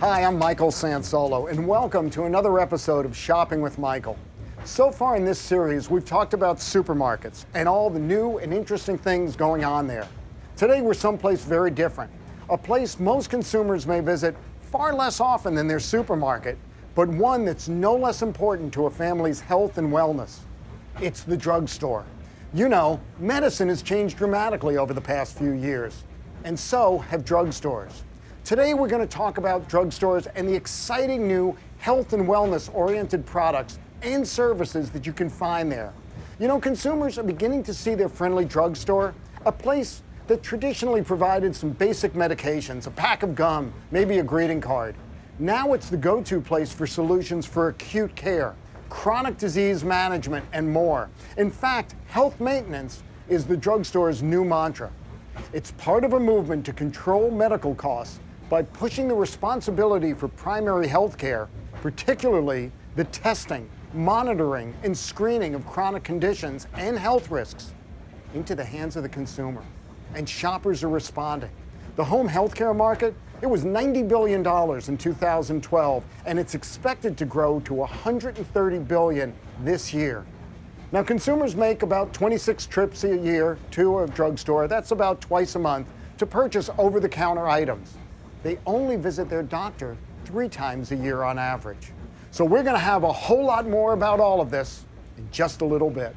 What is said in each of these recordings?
Hi, I'm Michael Sansolo, and welcome to another episode of Shopping with Michael. So far in this series, we've talked about supermarkets and all the new and interesting things going on there. Today, we're someplace very different, a place most consumers may visit far less often than their supermarket, but one that's no less important to a family's health and wellness. It's the drugstore. You know, medicine has changed dramatically over the past few years, and so have drugstores. Today we're going to talk about drugstores and the exciting new health and wellness-oriented products and services that you can find there. You know, consumers are beginning to see their friendly drugstore, a place that traditionally provided some basic medications, a pack of gum, maybe a greeting card. Now it's the go-to place for solutions for acute care, chronic disease management, and more. In fact, health maintenance is the drugstore's new mantra. It's part of a movement to control medical costs by pushing the responsibility for primary health care, particularly the testing, monitoring, and screening of chronic conditions and health risks, into the hands of the consumer. And shoppers are responding. The home healthcare market, it was $90 billion in 2012, and it's expected to grow to $130 billion this year. Now, consumers make about 26 trips a year to a drugstore, that's about twice a month, to purchase over-the-counter items. They only visit their doctor 3 times a year on average. So we're going to have a whole lot more about all of this in just a little bit.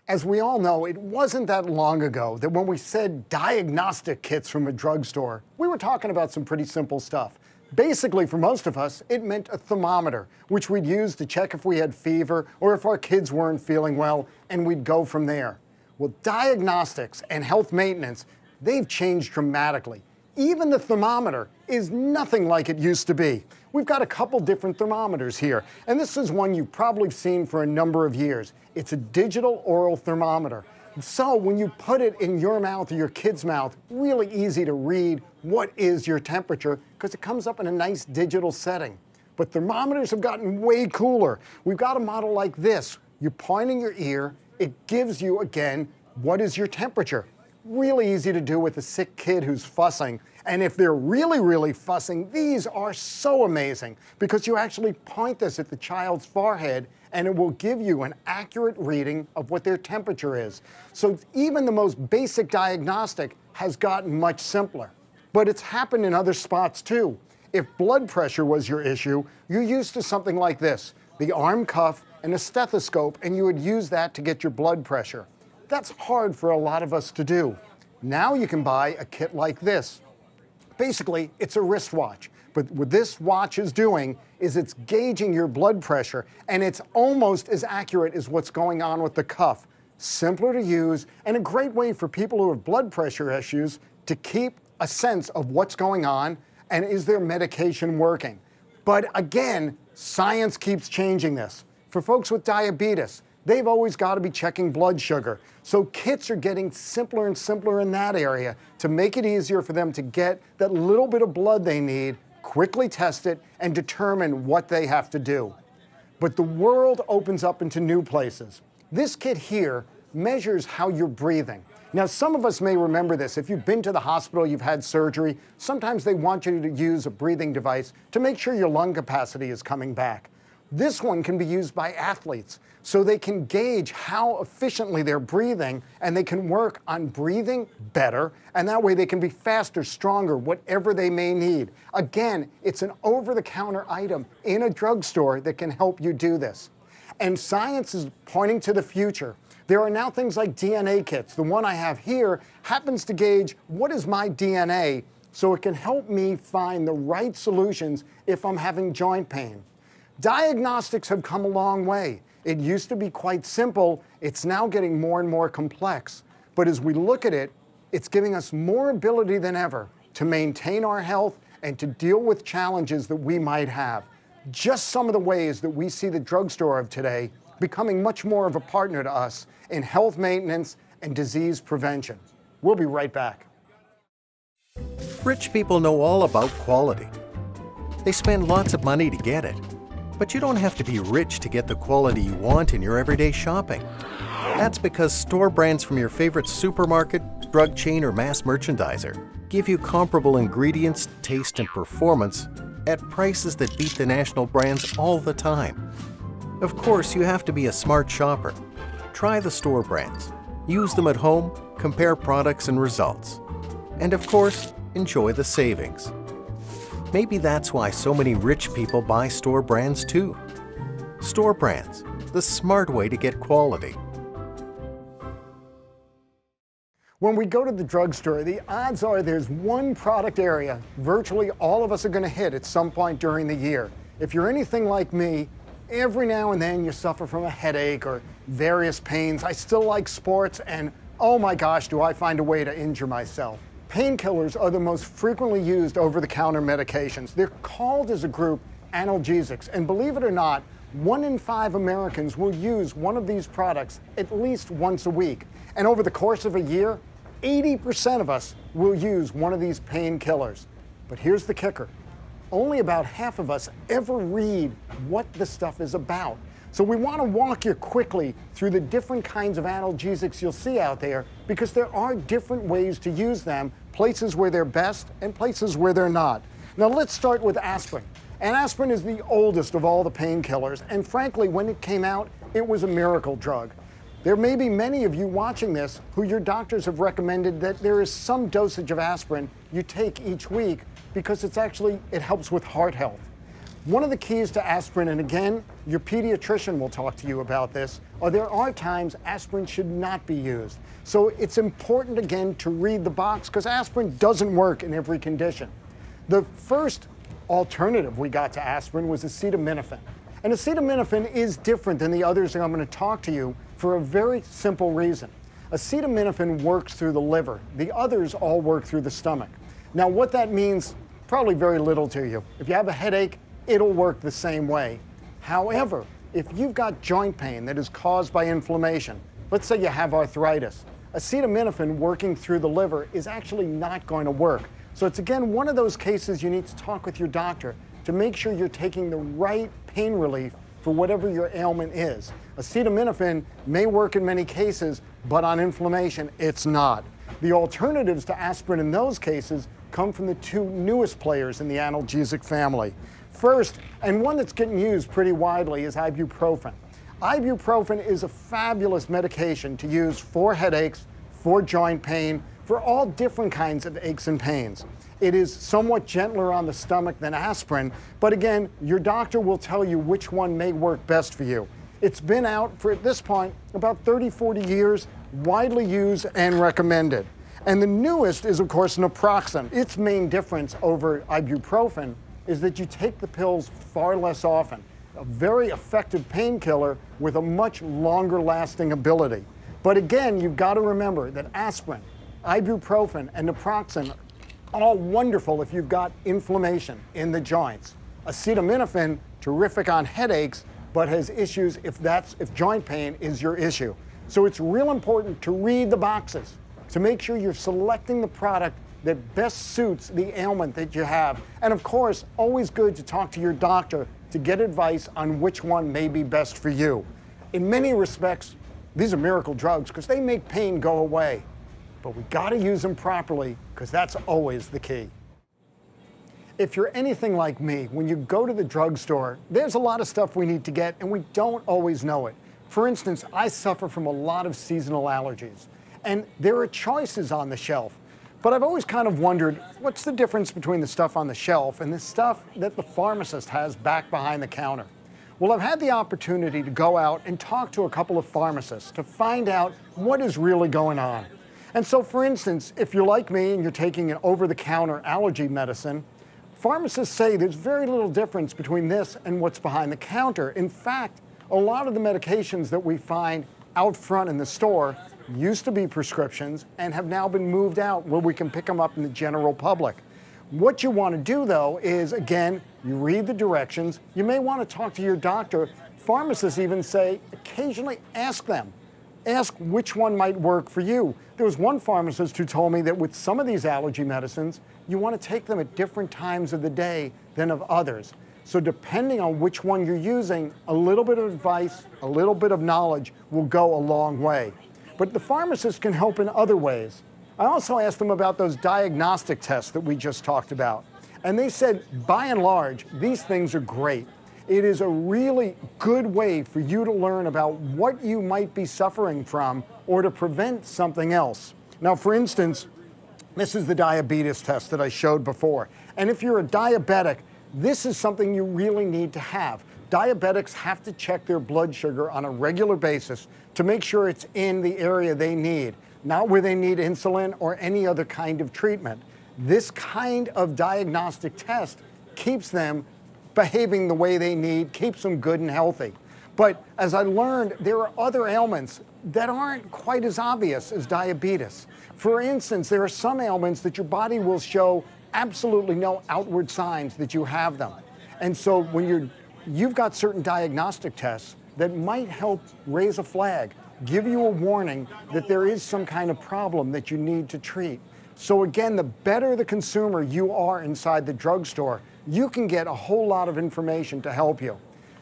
As we all know, it wasn't that long ago that when we said diagnostic kits from a drugstore, we were talking about some pretty simple stuff. Basically, for most of us, it meant a thermometer, which we'd use to check if we had fever or if our kids weren't feeling well, and we'd go from there. Well, diagnostics and health maintenance, they've changed dramatically. Even the thermometer is nothing like it used to be. We've got a couple different thermometers here, and this is one you've probably seen for a number of years. It's a digital oral thermometer. So when you put it in your mouth or your kid's mouth, really easy to read what is your temperature because it comes up in a nice digital setting. But thermometers have gotten way cooler. We've got a model like this. You point in your ear, it gives you, again, what is your temperature. Really easy to do with a sick kid who's fussing. And if they're really fussing, these are so amazing because you actually point this at the child's forehead and it will give you an accurate reading of what their temperature is. So even the most basic diagnostic has gotten much simpler. But it's happened in other spots too. If blood pressure was your issue, you're used to something like this, the arm cuff and a stethoscope, and you would use that to get your blood pressure. That's hard for a lot of us to do. Now you can buy a kit like this. Basically, it's a wristwatch, but what this watch is doing is it's gauging your blood pressure, and it's almost as accurate as what's going on with the cuff. Simpler to use, and a great way for people who have blood pressure issues to keep a sense of what's going on and is their medication working. But again, science keeps changing this. For folks with diabetes, they've always got to be checking blood sugar. So kits are getting simpler and simpler in that area to make it easier for them to get that little bit of blood they need, quickly test it, and determine what they have to do. But the world opens up into new places. This kit here measures how you're breathing. Now, some of us may remember this. If you've been to the hospital, you've had surgery, sometimes they want you to use a breathing device to make sure your lung capacity is coming back. This one can be used by athletes, so they can gauge how efficiently they're breathing, and they can work on breathing better, and that way they can be faster, stronger, whatever they may need. Again, it's an over-the-counter item in a drugstore that can help you do this. And science is pointing to the future. There are now things like DNA kits. The one I have here happens to gauge what is my DNA, so it can help me find the right solutions if I'm having joint pain. Diagnostics have come a long way. It used to be quite simple. It's now getting more and more complex. But as we look at it, it's giving us more ability than ever to maintain our health and to deal with challenges that we might have. Just some of the ways that we see the drugstore of today becoming much more of a partner to us in health maintenance and disease prevention. We'll be right back. Rich people know all about quality. They spend lots of money to get it. But you don't have to be rich to get the quality you want in your everyday shopping. That's because store brands from your favorite supermarket, drug chain, or mass merchandiser give you comparable ingredients, taste, and performance at prices that beat the national brands all the time. Of course, you have to be a smart shopper. Try the store brands. Use them at home, compare products and results. And of course, enjoy the savings. Maybe that's why so many rich people buy store brands too. Store brands, the smart way to get quality. When we go to the drugstore, the odds are there's one product area virtually all of us are going to hit at some point during the year. If you're anything like me, every now and then you suffer from a headache or various pains. I still like sports, and oh my gosh, do I find a way to injure myself. Painkillers are the most frequently used over-the-counter medications. They're called as a group analgesics, and believe it or not, 1 in 5 Americans will use one of these products at least once a week. And over the course of a year, 80% of us will use one of these painkillers. But here's the kicker. Only about half of us ever read what the stuff is about. So we want to walk you quickly through the different kinds of analgesics you'll see out there, because there are different ways to use them, places where they're best and places where they're not. Now let's start with aspirin. And aspirin is the oldest of all the painkillers, and frankly, when it came out, it was a miracle drug. There may be many of you watching this who your doctors have recommended that there is some dosage of aspirin you take each week because it helps with heart health. One of the keys to aspirin, and again, your pediatrician will talk to you about this, there are times aspirin should not be used. So it's important, again, to read the box, because aspirin doesn't work in every condition. The first alternative we got to aspirin was acetaminophen. And acetaminophen is different than the others that I'm going to talk to you for a very simple reason. Acetaminophen works through the liver. The others all work through the stomach. Now what that means, probably very little to you. If you have a headache, it'll work the same way. However, if you've got joint pain that is caused by inflammation, let's say you have arthritis, acetaminophen working through the liver is actually not going to work. So it's again one of those cases you need to talk with your doctor to make sure you're taking the right pain relief for whatever your ailment is. Acetaminophen may work in many cases, but on inflammation, it's not. The alternatives to aspirin in those cases come from the two newest players in the analgesic family. First, and one that's getting used pretty widely, is ibuprofen. Ibuprofen is a fabulous medication to use for headaches, for joint pain, for all different kinds of aches and pains. It is somewhat gentler on the stomach than aspirin, but again, your doctor will tell you which one may work best for you. It's been out for, at this point, about 30, 40 years, widely used and recommended. And the newest is, of course, naproxen. Its main difference over ibuprofen is that you take the pills far less often. A very effective painkiller with a much longer lasting ability. But again, you've got to remember that aspirin, ibuprofen, and naproxen are all wonderful if you've got inflammation in the joints. Acetaminophen, terrific on headaches, but has issues if joint pain is your issue. So it's real important to read the boxes to make sure you're selecting the product that best suits the ailment that you have. And of course, always good to talk to your doctor to get advice on which one may be best for you. In many respects, these are miracle drugs because they make pain go away. But we got to use them properly, because that's always the key. If you're anything like me, when you go to the drugstore, there's a lot of stuff we need to get, and we don't always know it. For instance, I suffer from a lot of seasonal allergies, and there are choices on the shelf. But I've always kind of wondered, what's the difference between the stuff on the shelf and the stuff that the pharmacist has back behind the counter? Well, I've had the opportunity to go out and talk to a couple of pharmacists to find out what is really going on. And so, for instance, if you're like me and you're taking an over-the-counter allergy medicine, pharmacists say there's very little difference between this and what's behind the counter. In fact, a lot of the medications that we find out front in the store used to be prescriptions and have now been moved out where we can pick them up in the general public. What you want to do, though, is, again, you read the directions. You may want to talk to your doctor. Pharmacists even say, occasionally ask them. Ask which one might work for you. There was one pharmacist who told me that with some of these allergy medicines, you want to take them at different times of the day than of others. So depending on which one you're using, a little bit of advice, a little bit of knowledge will go a long way. But the pharmacist can help in other ways. I also asked them about those diagnostic tests that we just talked about. And they said, by and large, these things are great. It is a really good way for you to learn about what you might be suffering from or to prevent something else. Now, for instance, this is the diabetes test that I showed before. And if you're a diabetic, this is something you really need to have. Diabetics have to check their blood sugar on a regular basis to make sure it's in the area they need, not where they need insulin or any other kind of treatment. This kind of diagnostic test keeps them behaving the way they need, keeps them good and healthy. But as I learned, there are other ailments that aren't quite as obvious as diabetes. For instance, there are some ailments that your body will show absolutely no outward signs that you have them. And so when you've got certain diagnostic tests that might help raise a flag, give you a warning that there is some kind of problem that you need to treat. So again, the better the consumer you are inside the drugstore, you can get a whole lot of information to help you.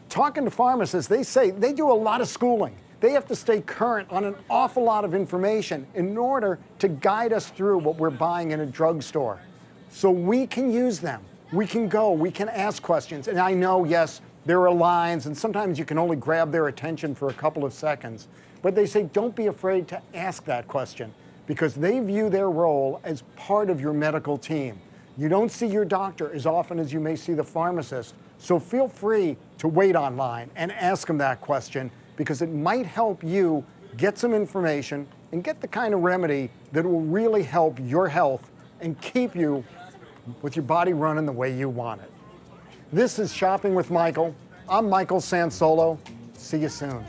Talking to pharmacists, they say they do a lot of schooling. They have to stay current on an awful lot of information in order to guide us through what we're buying in a drugstore. So we can use them. We can go, we can ask questions. And I know, yes, there are lines, and sometimes you can only grab their attention for a couple of seconds. But they say, don't be afraid to ask that question, because they view their role as part of your medical team. You don't see your doctor as often as you may see the pharmacist, so feel free to wait online and ask them that question, because it might help you get some information and get the kind of remedy that will really help your health and keep you with your body running the way you want it. This is Shopping with Michael. I'm Michael Sansolo. See you soon.